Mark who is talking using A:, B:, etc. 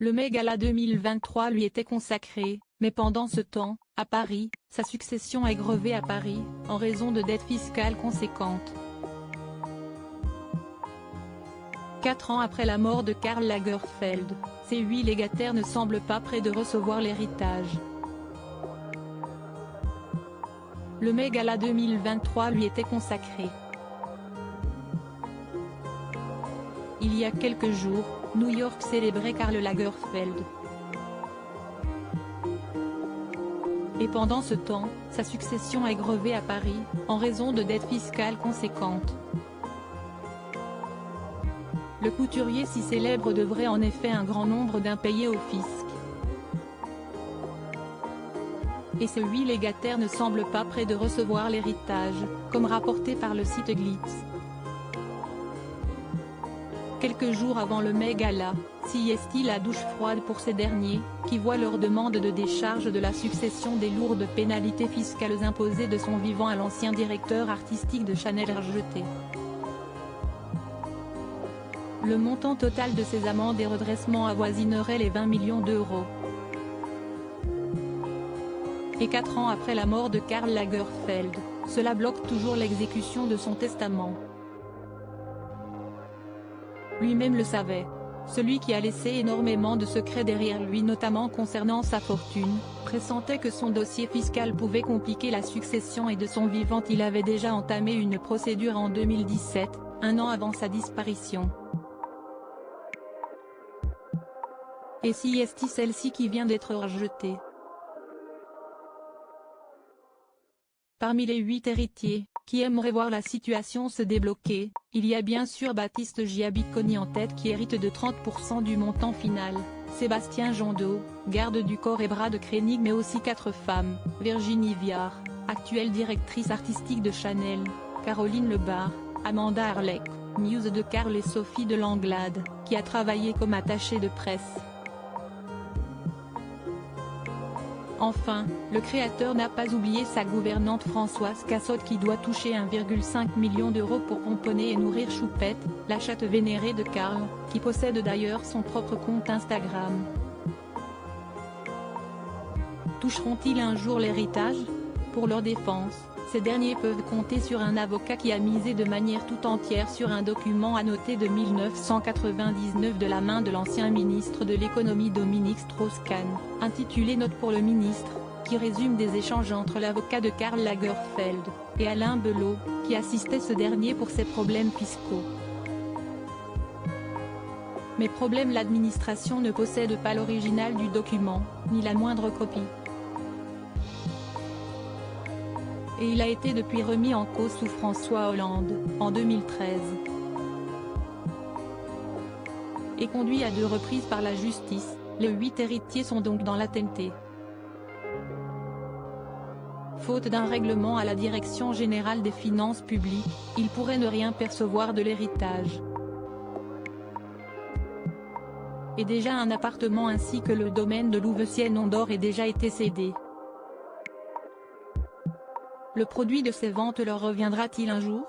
A: Le Met Gala 2023 lui était consacré, mais pendant ce temps, à Paris, sa succession est grevée à Paris, en raison de dettes fiscales conséquentes. 4 ans après la mort de Karl Lagerfeld, ses 8 légataires ne semblent pas prêts de recevoir l'héritage. Le Met Gala 2023 lui était consacré. Il y a quelques jours, New York célébrait Karl Lagerfeld. Et pendant ce temps, sa succession est grevée à Paris, en raison de dettes fiscales conséquentes. Le couturier si célèbre devrait en effet un grand nombre d'impayés au fisc. Et ces 8 légataires ne semblent pas prêts de recevoir l'héritage, comme rapporté par le site Glitz. Quelques jours avant le Met Gala, s'y la douche froide pour ces derniers, qui voient leur demande de décharge de la succession des lourdes pénalités fiscales imposées de son vivant à l'ancien directeur artistique de Chanel rejetée. Le montant total de ces amendes et redressements avoisinerait les 20 millions d'euros. Et 4 ans après la mort de Karl Lagerfeld, cela bloque toujours l'exécution de son testament. Lui-même le savait. Celui qui a laissé énormément de secrets derrière lui notamment concernant sa fortune, pressentait que son dossier fiscal pouvait compliquer la succession et de son vivant il avait déjà entamé une procédure en 2017, un an avant sa disparition. Et si est celle-ci qui vient d'être rejetée. Parmi les 8 héritiers, qui aimeraient voir la situation se débloquer, il y a bien sûr Baptiste Giabiconi en tête qui hérite de 30% du montant final, Sébastien Jondot, garde du corps et bras de Kreinig mais aussi 4 femmes, Virginie Viard, actuelle directrice artistique de Chanel, Caroline Lebar, Amanda Arlec, muse de Karl et Sophie de Langlade, qui a travaillé comme attachée de presse. Enfin, le créateur n'a pas oublié sa gouvernante Françoise Cassotte qui doit toucher 1,5 million d'euros pour pomponner et nourrir Choupette, la chatte vénérée de Karl, qui possède d'ailleurs son propre compte Instagram. Toucheront-ils un jour l'héritage? Pour leur défense, ces derniers peuvent compter sur un avocat qui a misé de manière tout entière sur un document annoté de 1999 de la main de l'ancien ministre de l'économie Dominique Strauss-Kahn, intitulé Note pour le ministre, qui résume des échanges entre l'avocat de Karl Lagerfeld, et Alain Belot, qui assistait ce dernier pour ses problèmes fiscaux. Mais problème l'administration ne possède pas l'original du document, ni la moindre copie. Et il a été depuis remis en cause sous François Hollande, en 2013. Et conduit à 2 reprises par la justice, les 8 héritiers sont donc dans l'attente. Faute d'un règlement à la Direction générale des finances publiques, ils pourraient ne rien percevoir de l'héritage. Et déjà un appartement ainsi que le domaine de Louveciennes-en-Dor est déjà été cédé. Le produit de ces ventes leur reviendra-t-il un jour ?